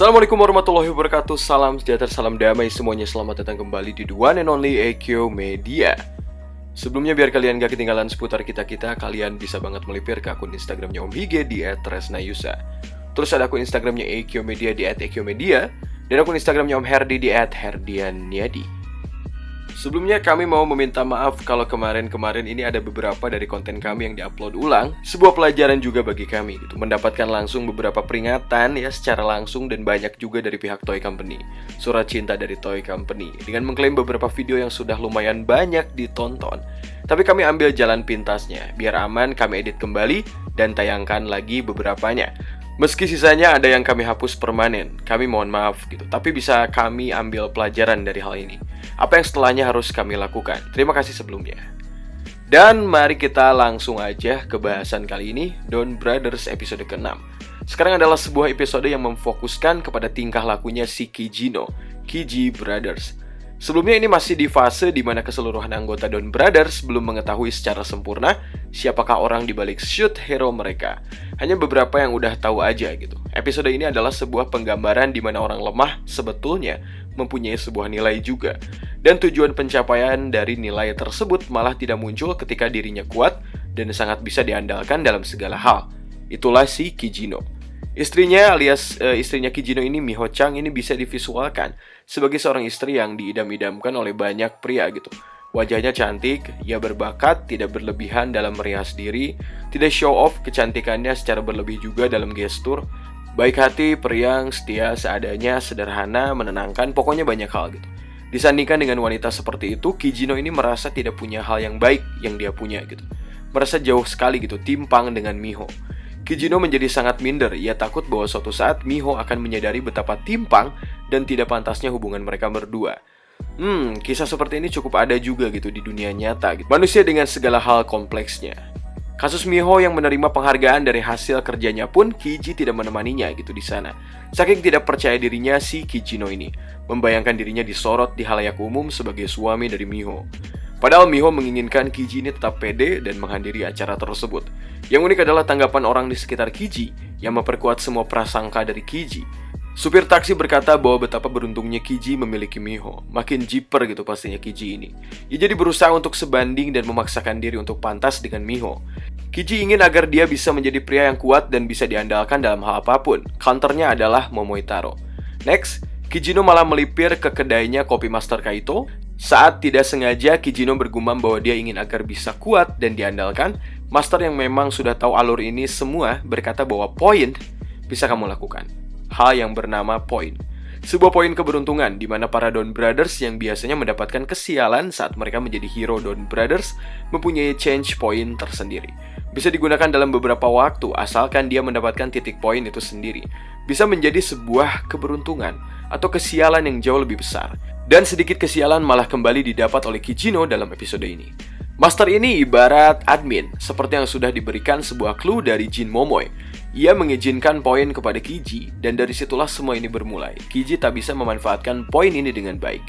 Assalamualaikum warahmatullahi wabarakatuh. Salam sejahtera, salam damai semuanya. Selamat datang kembali di The One and Only Ekyo Media. Sebelumnya biar kalian gak ketinggalan seputar kita-kita, kalian bisa banget melipir ke akun Instagramnya Om Hige di @tresnayusa. Terus ada akun Instagramnya Ekyo Media di @ekyomedia, dan akun Instagramnya Om Herdi di @herdianyadi. Sebelumnya kami mau meminta maaf kalau kemarin ini ada beberapa dari konten kami yang diupload ulang. Sebuah pelajaran juga bagi kami gitu. Mendapatkan langsung beberapa peringatan ya secara langsung, dan banyak juga dari pihak Toy Company. Surat cinta dari Toy Company dengan mengklaim beberapa video yang sudah lumayan banyak ditonton. Tapi kami ambil jalan pintasnya. Biar aman kami edit kembali dan tayangkan lagi beberapanya. Meski sisanya ada yang kami hapus permanen, kami mohon maaf gitu. Tapi bisa kami ambil pelajaran dari hal ini. Apa yang setelahnya harus kami lakukan. Terima kasih sebelumnya. Dan mari kita langsung aja ke bahasan kali ini, Don Brothers episode ke-6. Sekarang adalah sebuah episode yang memfokuskan kepada tingkah lakunya si Kijino, Kiji Brothers. Sebelumnya ini masih di fase di mana keseluruhan anggota Don Brothers belum mengetahui secara sempurna siapakah orang di balik shoot hero mereka. Hanya beberapa yang udah tahu aja gitu. Episode ini adalah sebuah penggambaran di mana orang lemah sebetulnya mempunyai sebuah nilai juga. Dan tujuan pencapaian dari nilai tersebut malah tidak muncul ketika dirinya kuat dan sangat bisa diandalkan dalam segala hal. Itulah si Kijino. Istrinya alias istrinya Kijino ini, Miho Chang, ini bisa divisualkan sebagai seorang istri yang diidam-idamkan oleh banyak pria gitu. Wajahnya cantik, ia berbakat, tidak berlebihan dalam merias diri, tidak show off kecantikannya secara berlebih juga dalam gestur. Baik hati, periang, setia seadanya, sederhana, menenangkan, pokoknya banyak hal gitu. Disandingkan dengan wanita seperti itu, Kijino ini merasa tidak punya hal yang baik yang dia punya gitu. Merasa jauh sekali gitu, timpang dengan Miho. Kijino menjadi sangat minder. Ia takut bahwa suatu saat Miho akan menyadari betapa timpang dan tidak pantasnya hubungan mereka berdua. Kisah seperti ini cukup ada juga gitu di dunia nyata gitu. Manusia dengan segala hal kompleksnya. Kasus Miho yang menerima penghargaan dari hasil kerjanya pun Kiji tidak menemaninya gitu di sana. Saking tidak percaya dirinya si Kijino ini, membayangkan dirinya disorot di halayak umum sebagai suami dari Miho. Padahal Miho menginginkan Kiji ini tetap pede dan menghadiri acara tersebut. Yang unik adalah tanggapan orang di sekitar Kiji yang memperkuat semua prasangka dari Kiji. Supir taksi berkata bahwa betapa beruntungnya Kiji memiliki Miho. Makin jiper gitu pastinya Kiji ini. Ia jadi berusaha untuk sebanding dan memaksakan diri untuk pantas dengan Miho. Kiji ingin agar dia bisa menjadi pria yang kuat dan bisa diandalkan dalam hal apapun. Counternya adalah Momoitaro. Next, Kijino malah melipir ke kedainya Kopi Master Kaito. Saat tidak sengaja Kijino bergumam bahwa dia ingin agar bisa kuat dan diandalkan. Master yang memang sudah tahu alur ini semua berkata bahwa poin bisa kamu lakukan. Hal yang bernama poin. Sebuah poin keberuntungan di mana para Don Brothers yang biasanya mendapatkan kesialan saat mereka menjadi hero Don Brothers mempunyai change point tersendiri. Bisa digunakan dalam beberapa waktu asalkan dia mendapatkan titik poin itu sendiri. Bisa menjadi sebuah keberuntungan atau kesialan yang jauh lebih besar. Dan sedikit kesialan malah kembali didapat oleh Kijino dalam episode ini. Master ini ibarat admin, seperti yang sudah diberikan sebuah clue dari Jin Momoe. Ia mengizinkan poin kepada Kiji, dan dari situlah semua ini bermulai. Kiji tak bisa memanfaatkan poin ini dengan baik.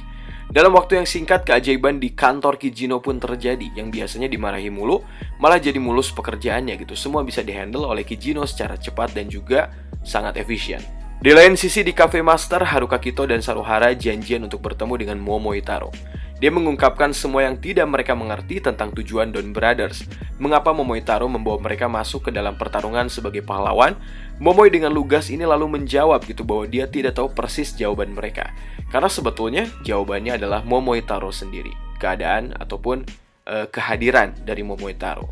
Dalam waktu yang singkat, keajaiban di kantor Kijino pun terjadi. Yang biasanya dimarahi mulu, malah jadi mulus pekerjaannya gitu. Semua bisa dihandle oleh Kijino secara cepat dan juga sangat efisien. Di lain sisi di Cafe Master, Haruka Kito dan Saruhara janjian untuk bertemu dengan Momoitaro. Dia mengungkapkan semua yang tidak mereka mengerti tentang tujuan Don Brothers. Mengapa Momoitaro membawa mereka masuk ke dalam pertarungan sebagai pahlawan? Momoe dengan lugas ini lalu menjawab gitu bahwa dia tidak tahu persis jawaban mereka. Karena sebetulnya jawabannya adalah Momoitaro sendiri. Keadaan ataupun kehadiran dari Momoitaro.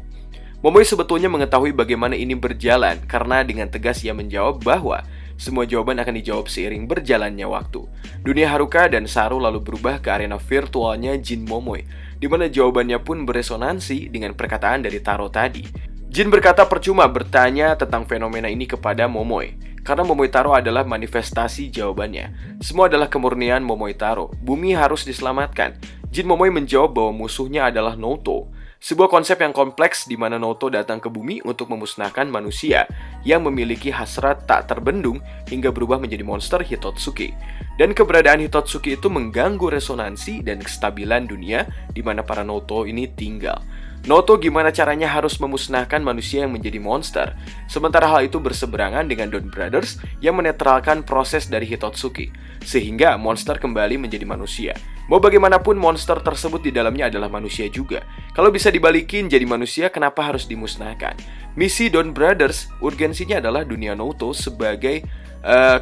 Momoe sebetulnya mengetahui bagaimana ini berjalan karena dengan tegas ia menjawab bahwa semua jawaban akan dijawab seiring berjalannya waktu. Dunia Haruka dan Saru lalu berubah ke arena virtualnya Jin Momoe, di mana jawabannya pun beresonansi dengan perkataan dari Taro tadi. Jin berkata percuma bertanya tentang fenomena ini kepada Momoe, karena Momoitaro adalah manifestasi jawabannya. Semua adalah kemurnian Momoitaro. Bumi harus diselamatkan. Jin Momoe menjawab bahwa musuhnya adalah Noto. Sebuah konsep yang kompleks di mana Noto datang ke bumi untuk memusnahkan manusia yang memiliki hasrat tak terbendung hingga berubah menjadi monster Hitotsuki. Dan keberadaan Hitotsuki itu mengganggu resonansi dan kestabilan dunia di mana para Noto ini tinggal. Noto gimana caranya harus memusnahkan manusia yang menjadi monster, sementara hal itu berseberangan dengan Dawn Brothers yang menetralkan proses dari Hitotsuki, sehingga monster kembali menjadi manusia. Mau bagaimanapun monster tersebut di dalamnya adalah manusia juga. Kalau bisa dibalikin jadi manusia, kenapa harus dimusnahkan? Misi Dawn Brothers, urgensinya adalah dunia Noto sebagai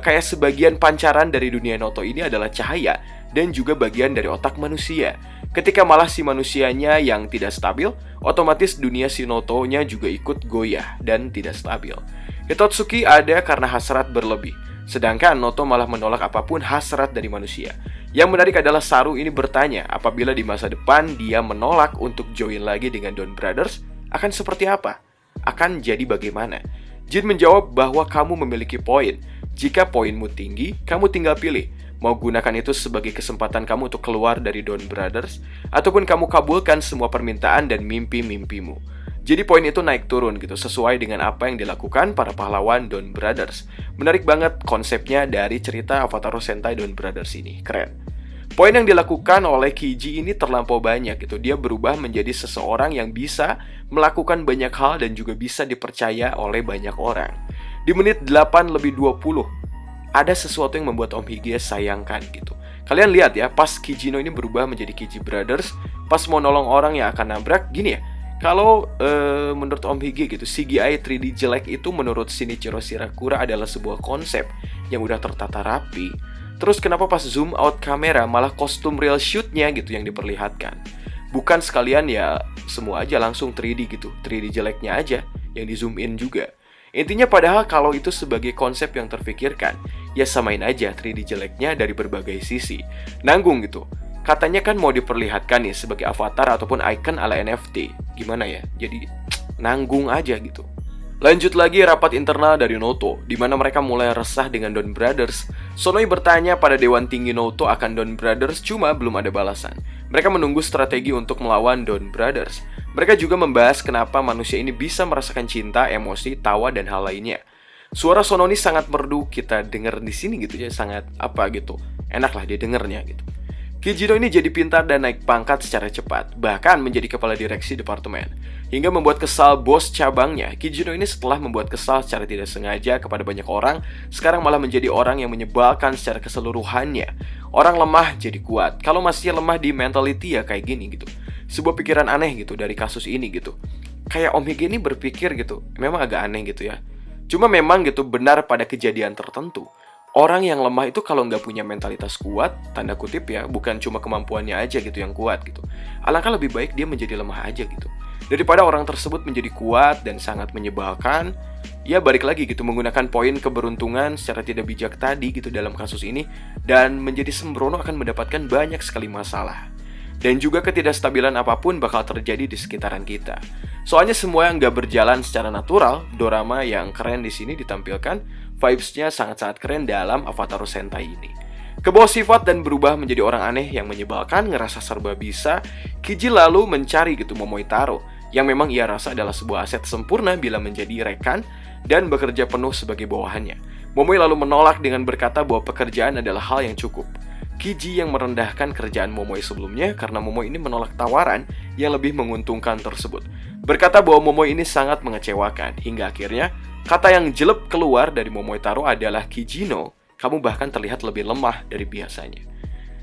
kayak sebagian pancaran dari dunia Noto ini adalah cahaya dan juga bagian dari otak manusia. Ketika malah si manusianya yang tidak stabil, otomatis dunia si Noto-nya juga ikut goyah dan tidak stabil. Hitotsuki ada karena hasrat berlebih, sedangkan Noto malah menolak apapun hasrat dari manusia. Yang menarik adalah Saru ini bertanya apabila di masa depan dia menolak untuk join lagi dengan Dawn Brothers, akan seperti apa? Akan jadi bagaimana? Jin menjawab bahwa kamu memiliki poin. Jika poinmu tinggi, kamu tinggal pilih. Mau gunakan itu sebagai kesempatan kamu untuk keluar dari Dawn Brothers, ataupun kamu kabulkan semua permintaan dan mimpi-mimpimu. Jadi poin itu naik turun gitu, sesuai dengan apa yang dilakukan para pahlawan Dawn Brothers. Menarik banget konsepnya dari cerita Avatar Sentai Dawn Brothers ini, keren. Poin yang dilakukan oleh Kiji ini terlampau banyak gitu. Dia berubah menjadi seseorang yang bisa melakukan banyak hal dan juga bisa dipercaya oleh banyak orang. Di menit 8:20 ada sesuatu yang membuat Om Hige sayangkan gitu. Kalian lihat ya, pas Kijino ini berubah menjadi Kiji Brothers, pas mau nolong orang yang akan nabrak, gini ya. Kalau menurut Om Hige gitu, CGI 3D jelek itu menurut Shinichiro Shirakura adalah sebuah konsep yang udah tertata rapi. Terus kenapa pas zoom out kamera malah kostum real shoot-nya gitu yang diperlihatkan? Bukan sekalian ya semua aja langsung 3D gitu, 3D jeleknya aja yang di zoom in juga. Intinya padahal kalau itu sebagai konsep yang terfikirkan, ya samain aja 3D jeleknya dari berbagai sisi. Nanggung gitu. Katanya kan mau diperlihatkan nih sebagai avatar ataupun icon ala NFT. Gimana ya? Jadi nanggung aja gitu. Lanjut lagi rapat internal dari Noto, di mana mereka mulai resah dengan Dawn Brothers. Sonoi bertanya pada Dewan Tinggi Noto akan Dawn Brothers, cuma belum ada balasan. Mereka menunggu strategi untuk melawan Dawn Brothers. Mereka juga membahas kenapa manusia ini bisa merasakan cinta, emosi, tawa, dan hal lainnya. Suara Sononi sangat merdu kita dengar di sini gitu ya, sangat apa gitu. Enak lah dia dengernya gitu. Kijino ini jadi pintar dan naik pangkat secara cepat, bahkan menjadi kepala direksi departemen. Hingga membuat kesal bos cabangnya, Kijino ini setelah membuat kesal secara tidak sengaja kepada banyak orang, sekarang malah menjadi orang yang menyebalkan secara keseluruhannya. Orang lemah jadi kuat, kalau masih lemah di mentality ya kayak gini gitu. Sebuah pikiran aneh gitu dari kasus ini gitu. Kayak Om Hige ini berpikir gitu, memang agak aneh gitu ya. Cuma memang gitu benar pada kejadian tertentu. Orang yang lemah itu kalau nggak punya mentalitas kuat, tanda kutip ya, bukan cuma kemampuannya aja gitu yang kuat gitu. Alangkah lebih baik dia menjadi lemah aja gitu. Daripada orang tersebut menjadi kuat dan sangat menyebalkan, ya balik lagi gitu menggunakan poin keberuntungan secara tidak bijak tadi gitu dalam kasus ini, dan menjadi sembrono akan mendapatkan banyak sekali masalah. Dan juga ketidakstabilan apapun bakal terjadi di sekitaran kita. Soalnya semua yang nggak berjalan secara natural, dorama yang keren di sini ditampilkan, vibes-nya sangat-sangat keren dalam Avatar Sentai ini. Kebawa sifat dan berubah menjadi orang aneh yang menyebalkan, ngerasa serba bisa, Kiji lalu mencari gitu Momoi Taro, yang memang ia rasa adalah sebuah aset sempurna bila menjadi rekan dan bekerja penuh sebagai bawahannya. Momoi lalu menolak dengan berkata bahwa pekerjaan adalah hal yang cukup. Kiji yang merendahkan kerjaan Momoi sebelumnya karena Momoi ini menolak tawaran yang lebih menguntungkan tersebut. Berkata bahwa Momoi ini sangat mengecewakan, hingga akhirnya kata yang jelek keluar dari Momoi Taro adalah Kijino, kamu bahkan terlihat lebih lemah dari biasanya.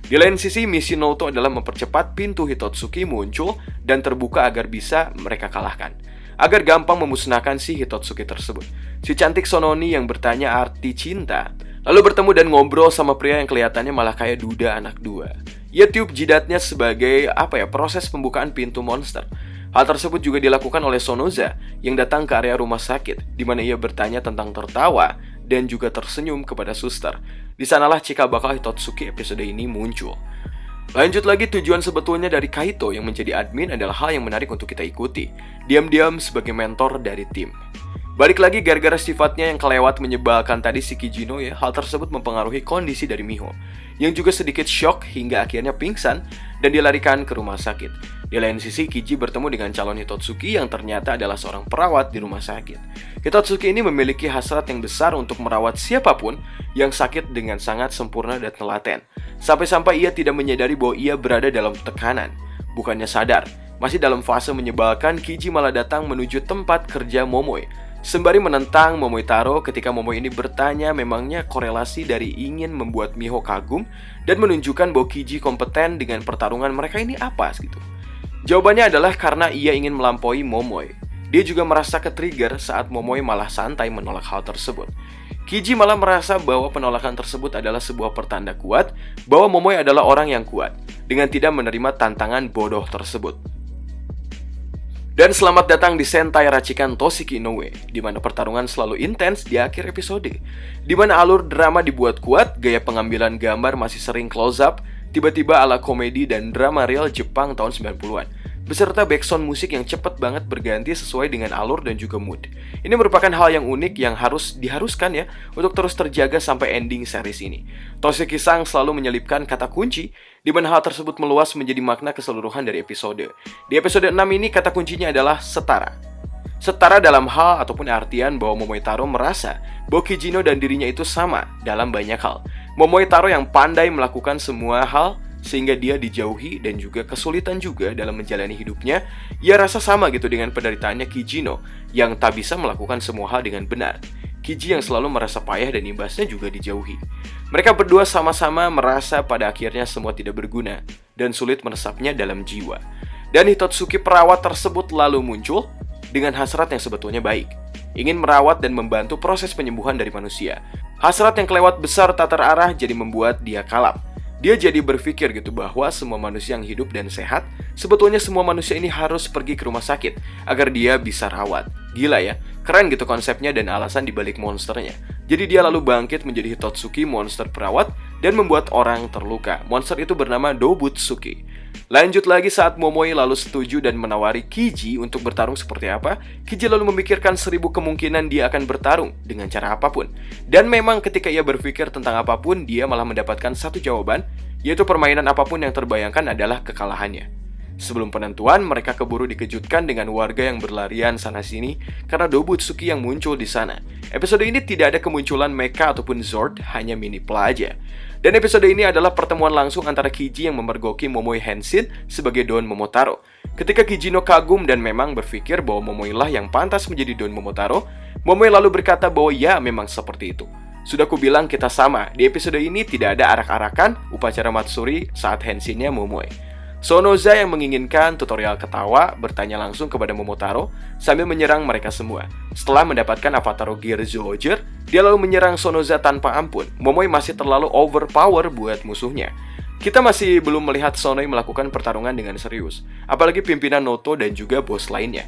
Di lain sisi, misi Noto adalah mempercepat pintu Hitotsuki muncul dan terbuka agar bisa mereka kalahkan. Agar gampang memusnahkan si Hitotsuki tersebut. Si cantik Sononi yang bertanya arti cinta, lalu bertemu dan ngobrol sama pria yang kelihatannya malah kayak duda anak dua. Ia tiup jidatnya sebagai proses pembukaan pintu monster. Hal tersebut juga dilakukan oleh Sonoza yang datang ke area rumah sakit, di mana ia bertanya tentang tertawa dan juga tersenyum kepada suster. Di sanalah cikal bakal Hitotsuki episode ini muncul. Lanjut lagi, tujuan sebetulnya dari Kaito yang menjadi admin adalah hal yang menarik untuk kita ikuti. Diam-diam sebagai mentor dari tim. Balik lagi gara-gara sifatnya yang kelewat menyebalkan tadi si Kijino ya, hal tersebut mempengaruhi kondisi dari Miho, yang juga sedikit shock hingga akhirnya pingsan dan dilarikan ke rumah sakit. Di lain sisi, Kiji bertemu dengan calon Hitotsuki yang ternyata adalah seorang perawat di rumah sakit. Hitotsuki ini memiliki hasrat yang besar untuk merawat siapapun yang sakit dengan sangat sempurna dan telaten. Sampai-sampai ia tidak menyadari bahwa ia berada dalam tekanan. Bukannya sadar, Masih dalam fase menyebalkan, Kiji malah datang menuju tempat kerja Momoe, sembari menentang Momotaro ketika Momoe ini bertanya memangnya korelasi dari ingin membuat Miho kagum dan menunjukkan bahwa Kiji kompeten dengan pertarungan mereka ini apa gitu. Jawabannya adalah karena ia ingin melampaui Momoe. Dia juga merasa ke-trigger saat Momoe malah santai menolak hal tersebut. Kiji malah merasa bahwa penolakan tersebut adalah sebuah pertanda kuat bahwa Momoe adalah orang yang kuat dengan tidak menerima tantangan bodoh tersebut. Dan selamat datang di Sentai racikan Toshiki Inoue, di mana pertarungan selalu intens di akhir episode, di mana alur drama dibuat kuat, gaya pengambilan gambar masih sering close up, tiba-tiba ala komedi dan drama real Jepang tahun 90-an. Beserta backsound musik yang cepat banget berganti sesuai dengan alur dan juga mood. Ini merupakan hal yang unik yang diharuskan ya untuk terus terjaga sampai ending series ini. Toshiki-san selalu menyelipkan kata kunci, di mana hal tersebut meluas menjadi makna keseluruhan dari episode. Di episode 6 ini kata kuncinya adalah setara. Setara dalam hal ataupun artian bahwa Momotaro merasa bahwa Kijino dan dirinya itu sama dalam banyak hal. Momotaro yang pandai melakukan semua hal sehingga dia dijauhi dan juga kesulitan juga dalam menjalani hidupnya. Ia rasa sama gitu dengan penderitaannya Kijino yang tak bisa melakukan semua hal dengan benar. Kiji yang selalu merasa payah dan imbasnya juga dijauhi. Mereka berdua sama-sama merasa pada akhirnya semua tidak berguna dan sulit meresapnya dalam jiwa. Dan Hitotsuki perawat tersebut lalu muncul dengan hasrat yang sebetulnya baik, ingin merawat dan membantu proses penyembuhan dari manusia. Hasrat yang kelewat besar tak terarah jadi membuat dia kalap. Dia jadi berpikir gitu bahwa semua manusia yang hidup dan sehat, sebetulnya semua manusia ini harus pergi ke rumah sakit agar dia bisa rawat. Gila ya, keren gitu konsepnya dan alasan dibalik monsternya. Jadi dia lalu bangkit menjadi Hitotsuki, monster perawat, dan membuat orang terluka. Monster itu bernama Dobutsuki. Lanjut lagi saat Momoe lalu setuju dan menawari Kiji untuk bertarung seperti apa, Kiji lalu memikirkan 1000 kemungkinan dia akan bertarung dengan cara apapun. Dan memang ketika ia berpikir tentang apapun, dia malah mendapatkan satu jawaban, yaitu permainan apapun yang terbayangkan adalah kekalahannya. Sebelum penentuan, mereka keburu dikejutkan dengan warga yang berlarian sana-sini karena Dobutsuki yang muncul di sana. Episode ini tidak ada kemunculan mecha ataupun Zord, hanya mini aja. Dan episode ini adalah pertemuan langsung antara Kiji yang memergoki Momoe Henshin sebagai Don Momotaro. Ketika Kijino kagum dan memang berpikir bahwa Momoe lah yang pantas menjadi Don Momotaro, Momoe lalu berkata bahwa ya memang seperti itu. Sudah kubilang kita sama, di episode ini tidak ada arak-arakan upacara Matsuri saat Henshinnya Momoe. Sonoza yang menginginkan tutorial ketawa bertanya langsung kepada Momotaro sambil menyerang mereka semua. Setelah mendapatkan avatar Gear Zoojer, dia lalu menyerang Sonoza tanpa ampun. Momoe masih terlalu overpower buat musuhnya. Kita masih belum melihat Sonoe melakukan pertarungan dengan serius, apalagi pimpinan Noto dan juga bos lainnya.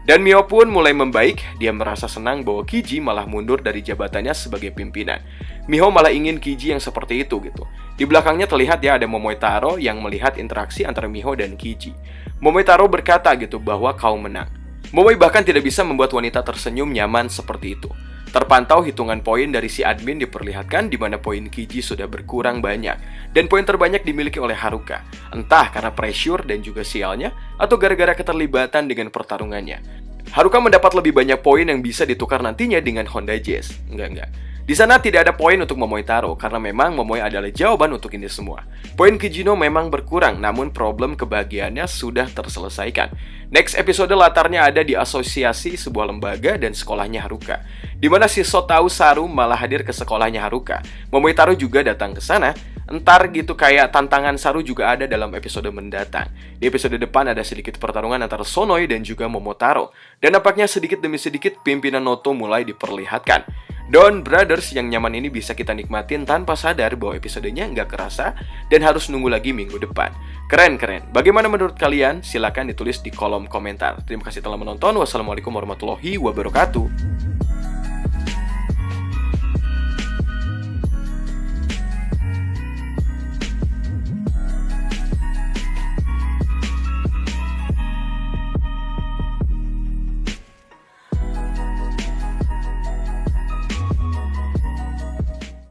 Dan Mio pun mulai membaik, dia merasa senang bahwa Kiji malah mundur dari jabatannya sebagai pimpinan. Miho malah ingin Kiji yang seperti itu gitu. Di belakangnya terlihat ya ada Momotaro yang melihat interaksi antara Miho dan Kiji. Momotaro berkata gitu bahwa kau menang. Momoe bahkan tidak bisa membuat wanita tersenyum nyaman seperti itu. Terpantau hitungan poin dari si admin diperlihatkan di mana poin Kiji sudah berkurang banyak dan poin terbanyak dimiliki oleh Haruka. Entah karena pressure dan juga sialnya atau gara-gara keterlibatan dengan pertarungannya. Haruka mendapat lebih banyak poin yang bisa ditukar nantinya dengan Honda Jazz. Enggak. Di sana tidak ada poin untuk Momotaro karena memang Momoe adalah jawaban untuk ini semua. Poin Kijino memang berkurang, namun problem kebahagiaannya sudah terselesaikan. Next episode latarnya ada di asosiasi sebuah lembaga dan sekolahnya Haruka, di mana si Sotau Saru malah hadir ke sekolahnya Haruka. Momotaro juga datang ke sana. Entar gitu kayak tantangan Saru juga ada dalam episode mendatang. Di episode depan ada sedikit pertarungan antara Sonoe dan juga Momotaro. Dan nampaknya sedikit demi sedikit pimpinan Noto mulai diperlihatkan. Don Brothers yang nyaman ini bisa kita nikmatin tanpa sadar bahwa episodenya nggak kerasa dan harus nunggu lagi minggu depan. Keren. Bagaimana menurut kalian? Silahkan ditulis di kolom komentar. Terima kasih telah menonton. Wassalamualaikum warahmatullahi wabarakatuh.